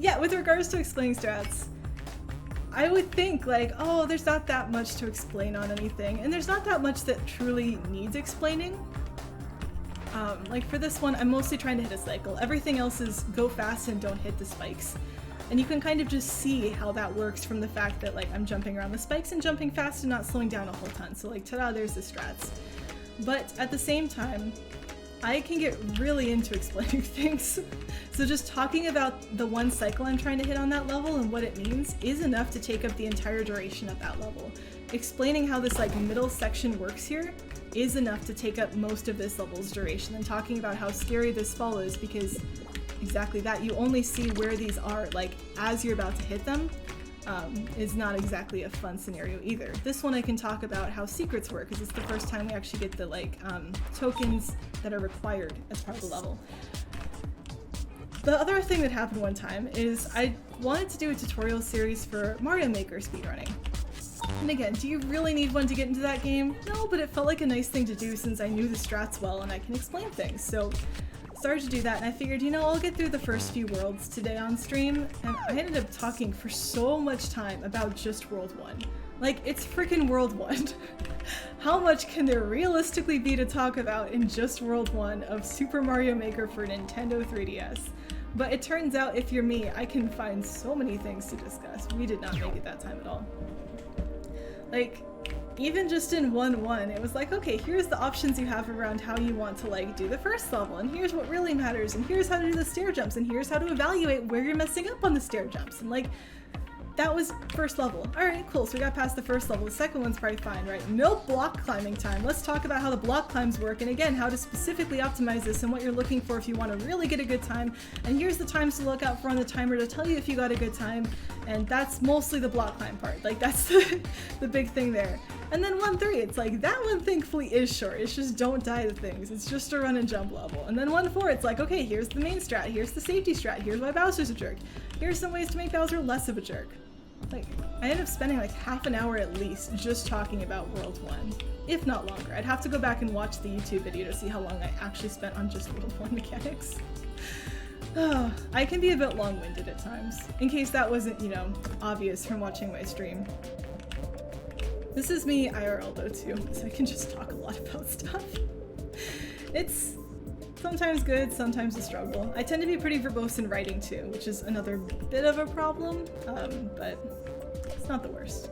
yeah, with regards to explaining strats, I would think like, oh, there's not that much to explain on anything, and there's not that much that truly needs explaining. Like for this one, I'm mostly trying to hit a cycle. Everything else is go fast and don't hit the spikes. And you can kind of just see how that works from the fact that like I'm jumping around the spikes and jumping fast and not slowing down a whole ton. So like, ta-da, there's the strats. But at the same time, I can get really into explaining things. So just talking about the one cycle I'm trying to hit on that level and what it means is enough to take up the entire duration of that level. Explaining how this like middle section works here is enough to take up most of this level's duration, and talking about how scary this fall is because exactly that, you only see where these are like as you're about to hit them, is not exactly a fun scenario either. This one I can talk about how secrets work because it's the first time we actually get the like tokens that are required as part of the level. The other thing that happened one time is I wanted to do a tutorial series for Mario Maker speedrunning. And again, do you really need one to get into that game? No, but it felt like a nice thing to do since I knew the strats well and I can explain things. So started to do that, and I figured, you know, I'll get through the first few worlds today on stream, and I ended up talking for so much time about just World 1. Like, it's freaking World 1. How much can there realistically be to talk about in just World 1 of Super Mario Maker for Nintendo 3DS? But it turns out, if you're me, I can find so many things to discuss. We did not make it that time at all. Like, even just in 1-1, it was like, okay, here's the options you have around how you want to like do the first level, and here's what really matters, and here's how to do the stair jumps, and here's how to evaluate where you're messing up on the stair jumps, and like, that was first level. Alright, cool, so we got past the first level. The second one's probably fine, right? No block climbing time. Let's talk about how the block climbs work, and again, how to specifically optimize this and what you're looking for if you want to really get a good time. And here's the times to look out for on the timer to tell you if you got a good time, and that's mostly the block climb part. Like, that's the big thing there. And then 1-3, it's like, that one thankfully is short. It's just don't die to things. It's just a run and jump level. And then 1-4, it's like, okay, here's the main strat, here's the safety strat, here's why Bowser's a jerk. Here's some ways to make Bowser less of a jerk. Like, I ended up spending like half an hour at least just talking about World 1, if not longer. I'd have to go back and watch the YouTube video to see how long I actually spent on just World 1 mechanics. I can be a bit long-winded at times, in case that wasn't, you know, obvious from watching my stream. This is me IRL though too, so I can just talk a lot about stuff. It's sometimes good, sometimes a struggle. I tend to be pretty verbose in writing too, which is another bit of a problem, but it's not the worst.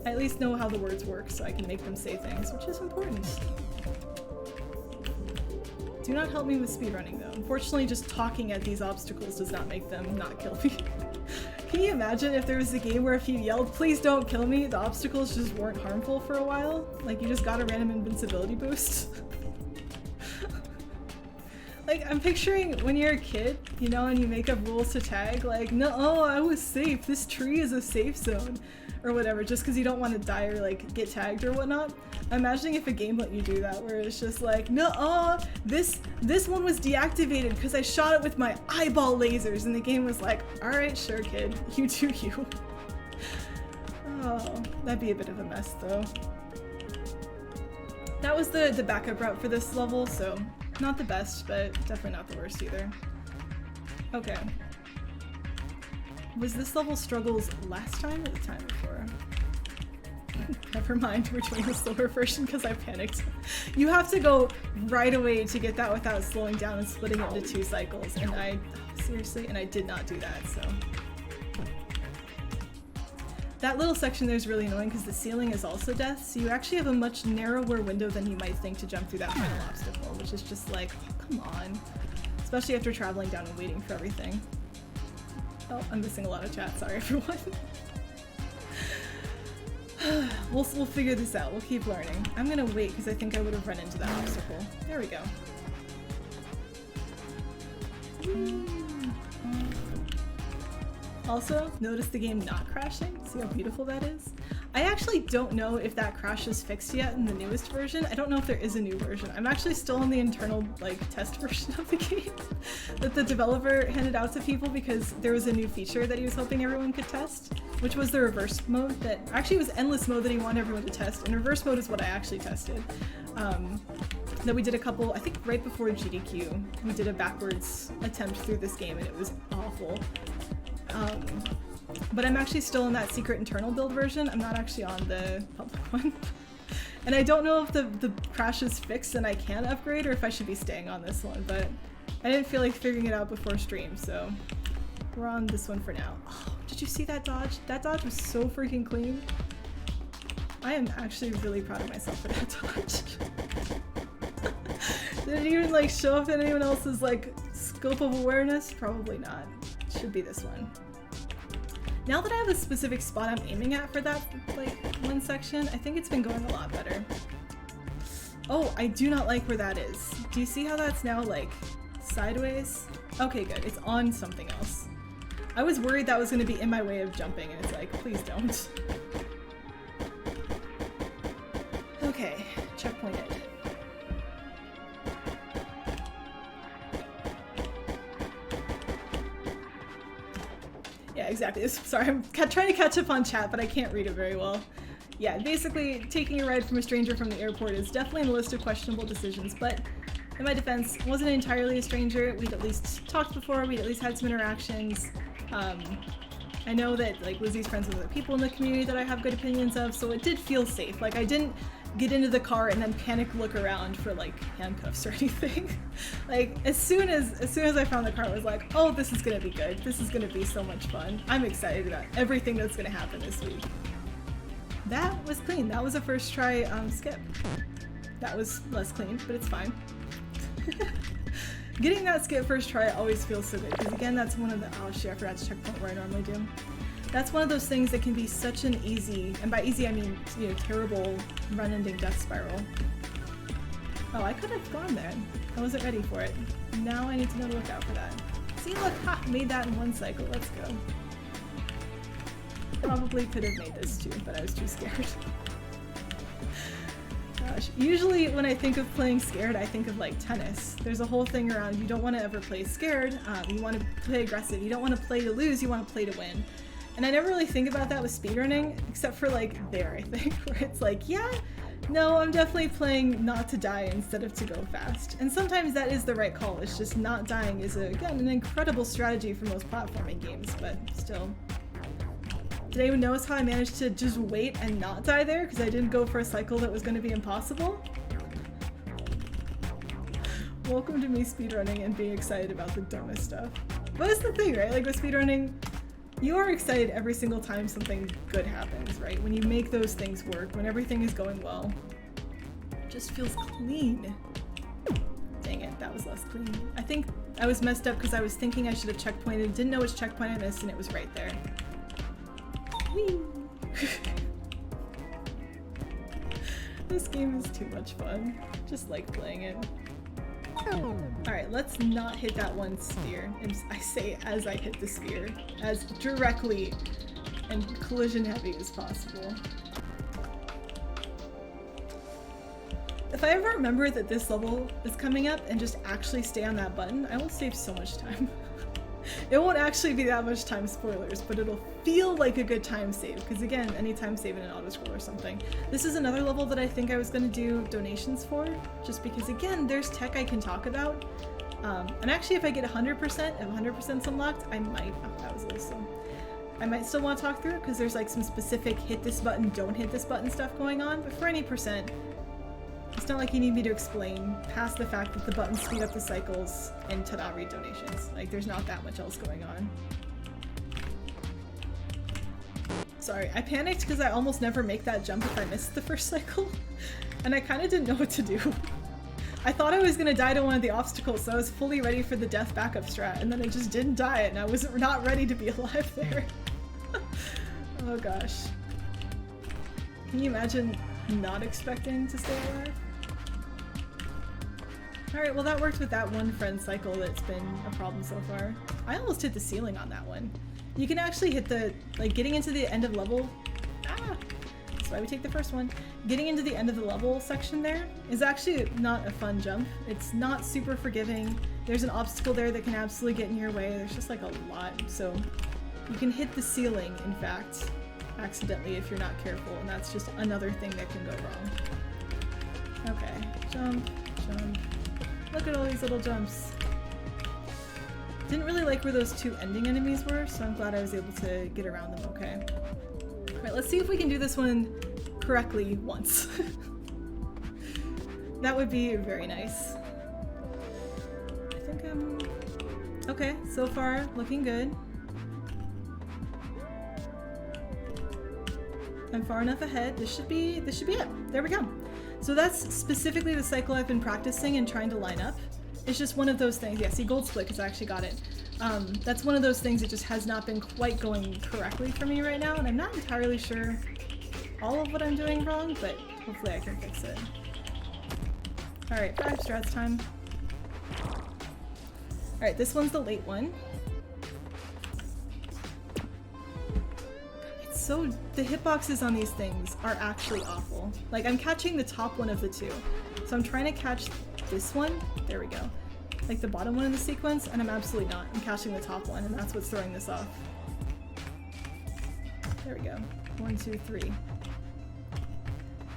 I at least know how the words work so I can make them say things, which is important. Do not help me with speedrunning though. Unfortunately, just talking at these obstacles does not make them not kill me. Can you imagine if there was a game where if you yelled, please don't kill me, the obstacles just weren't harmful for a while? Like you just got a random invincibility boost? Like, I'm picturing when you're a kid, you know, and you make up rules to tag, like, no, I was safe, this tree is a safe zone, or whatever, just because you don't want to die or, like, get tagged or whatnot. I'm imagining if a game let you do that, where it's just like, no, this one was deactivated because I shot it with my eyeball lasers, and the game was like, alright, sure, kid, you do you. Oh, that'd be a bit of a mess, though. That was the backup route for this level, so not the best, but definitely not the worst either. Okay. Was this level struggles last time or the time before? Never mind, we're doing the slower version because I panicked. You have to go right away to get that without slowing down and splitting it into 2 cycles, and seriously, and I did not do that, so. That little section there is really annoying because the ceiling is also death, so you actually have a much narrower window than you might think to jump through that final obstacle, which is just like, oh, come on. Especially after traveling down and waiting for everything. Oh, I'm missing a lot of chat, sorry everyone. We'll figure this out, we'll keep learning. I'm gonna wait because I think I would have run into that obstacle. There we go. Also, notice the game not crashing? See how beautiful that is? I actually don't know if that crash is fixed yet in the newest version. I don't know if there is a new version. I'm actually still in the internal, like, test version of the game that the developer handed out to people because there was a new feature that he was hoping everyone could test, which was the reverse mode that actually was endless mode that he wanted everyone to test, and reverse mode is what I actually tested. That we did a couple, I think right before GDQ, we did a backwards attempt through this game and it was awful. But I'm actually still in that secret internal build version. I'm not actually on the public one. And I don't know if the crash is fixed and I can upgrade or if I should be staying on this one, but I didn't feel like figuring it out before stream, so we're on this one for now. Oh, did you see that dodge? That dodge was so freaking clean. I am actually really proud of myself for that dodge. Did it even like show up in anyone else's like scope of awareness? Probably not. Should be this one. Now that I have a specific spot I'm aiming at for that like one section, I think it's been going a lot better. Oh, I do not like where that is. Do you see how that's now like sideways? Okay, good. It's on something else. I was worried that was going to be in my way of jumping, and it's like, please don't. Okay, checkpointed. Yeah, exactly. Sorry, I'm trying to catch up on chat, but I can't read it very well. Yeah, basically, taking a ride from a stranger from the airport is definitely in the list of questionable decisions, but in my defense, wasn't entirely a stranger. We'd at least talked before, we'd at least had some interactions. I know that like Lizzie's friends with other people in the community that I have good opinions of, so it did feel safe. Like I didn't get into the car and then panic look around for like handcuffs or anything. Like as soon as I found the car, I was like, oh, this is gonna be good. This is gonna be so much fun. I'm excited about everything that's gonna happen this week. That was clean. That was a first try skip. That was less clean, but it's fine. Getting that skip first try always feels so good, because again, that's one of the— oh shit, I forgot to checkpoint where I normally do. That's one of those things that can be such an easy, and by easy I mean, you know, terrible run-ending death spiral. Oh, I could have gone there. I wasn't ready for it. Now I need to know to look out for that. See, look, ha! Made that in one cycle. Let's go. Probably could have made this too, but I was too scared. Gosh, usually when I think of playing scared, I think of like tennis. There's a whole thing around you don't want to ever play scared, you want to play aggressive, you don't want to play to lose, you want to play to win. And I never really think about that with speedrunning, except for like there, I think, where it's like, yeah, no, I'm definitely playing not to die instead of to go fast. And sometimes that is the right call, it's just not dying is, again, an incredible strategy for most platforming games, but still. Did anyone notice how I managed to just wait and not die there because I didn't go for a cycle that was going to be impossible? Welcome to me speedrunning and being excited about the dumbest stuff. But it's the thing, right? Like with speedrunning, you are excited every single time something good happens, right? When you make those things work, when everything is going well. It just feels clean. Dang it, that was less clean. I think I was messed up because I was thinking I should have checkpointed, didn't know which checkpoint I missed, and it was right there. Whee! This game is too much fun. Just like playing it. Alright, let's not hit that one sphere. And I say as I hit the sphere. As directly and collision heavy as possible. If I ever remember that this level is coming up and just actually stay on that button, I will save so much time. It won't actually be that much time spoilers, but it'll feel like a good time save, because again, any time save in an auto-scroll or something. This is another level that I think I was going to do donations for, just because again, there's tech I can talk about. And actually if I get 100%, if 100%'s unlocked, I might— oh, that was a little slow. I might still want to talk through it, because there's like some specific hit this button, don't hit this button stuff going on, but for any percent, it's not like you need me to explain past the fact that the buttons speed up the cycles and to not read donations. Like, there's not that much else going on. Sorry, I panicked because I almost never make that jump if I missed the first cycle. And I kind of didn't know what to do. I thought I was going to die to one of the obstacles, so I was fully ready for the death backup strat, and then I just didn't die and I was not ready to be alive there. Oh gosh. Can you imagine not expecting to stay alive? Alright, well that worked with that one friend cycle that's been a problem so far. I almost hit the ceiling on that one. You can actually hit the— like getting into the end of level— ah! That's why we take the first one. Getting into the end of the level section there is actually not a fun jump. It's not super forgiving. There's an obstacle there that can absolutely get in your way. There's just like a lot. So you can hit the ceiling, in fact, accidentally if you're not careful, and that's just another thing that can go wrong. Okay, jump, jump. Look at all these little jumps. Didn't really like where those two ending enemies were, so I'm glad I was able to get around them okay. Alright, let's see if we can do this one correctly once. That would be very nice. I think I'm... okay, so far looking good. I'm far enough ahead. This should be it. There we go. So that's specifically the cycle I've been practicing and trying to line up. It's just one of those things. Yeah, see, gold split because I actually got it. That's one of those things that just has not been quite going correctly for me right now, and I'm not entirely sure all of what I'm doing wrong, but hopefully I can fix it. Alright, 5 strats time. Alright, this one's the late one. It's so... the hitboxes on these things are actually awful. Like, I'm catching the top one of the two. So I'm trying to catch this one. There we go. Like the bottom one in the sequence, and I'm absolutely not. I'm catching the top one, and that's what's throwing this off. There we go. 1, 2, 3.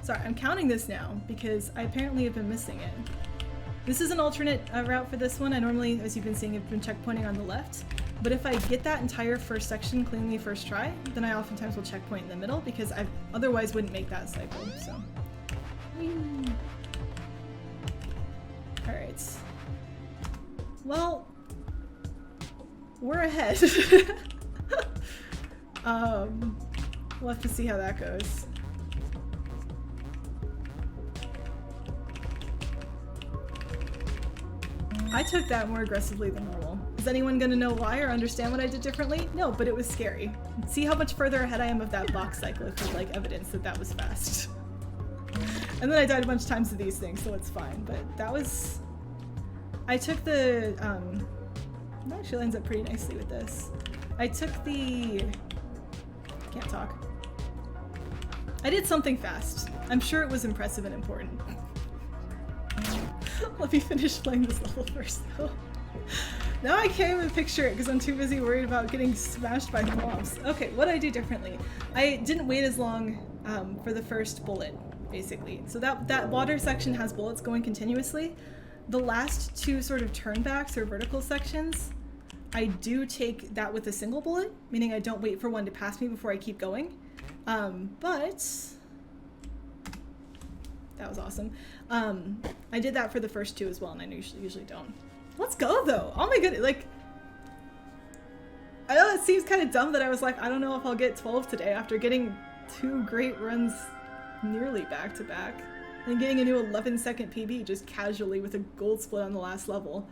Sorry, I'm counting this now because I apparently have been missing it. This is an alternate route for this one. I normally, as you've been seeing, have been checkpointing on the left. But if I get that entire first section cleanly first try, then I oftentimes will checkpoint in the middle because I otherwise wouldn't make that cycle, so. Alright. Well, we're ahead. We'll have to see how that goes. I took that more aggressively than normal. Is anyone gonna know why or understand what I did differently? No, but it was scary. See how much further ahead I am of that box cycle if there's like evidence that that was fast. And then I died a bunch of times to these things, so it's fine. But that was... I took the... That actually lines up pretty nicely with this. I took the... Can't talk. I did something fast. I'm sure it was impressive and important. Let me finish playing this level first, though. Now I can't even picture it because I'm too busy worried about getting smashed by mobs. Okay, what did I do differently? I didn't wait as long for the first bullet, basically. So that water section has bullets going continuously. The last two sort of turnbacks or vertical sections, I do take that with a single bullet, meaning I don't wait for one to pass me before I keep going. But that was awesome. I did that for the first two as well, and I usually don't. Let's go though. Oh my goodness, like, I know it seems kind of dumb that I was like, I don't know if I'll get 12 today after getting 2 great runs nearly back to back and getting a new 11-second PB just casually with a gold split on the last level.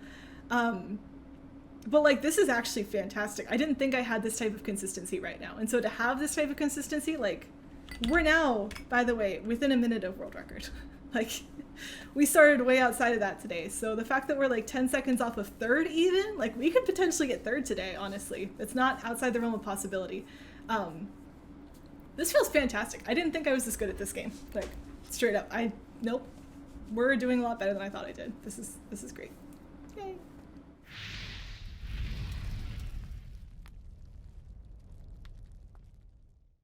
But like, this is actually fantastic. I didn't think I had this type of consistency right now. And so to have this type of consistency, like, we're now, by the way, within a minute of world record. Like, we started way outside of that today. So the fact that we're like 10 seconds off of third even, like, we could potentially get third today, honestly. It's not outside the realm of possibility. This feels fantastic. I didn't think I was this good at this game. Like, straight up, nope. We're doing a lot better than I thought I did. This is great. Yay.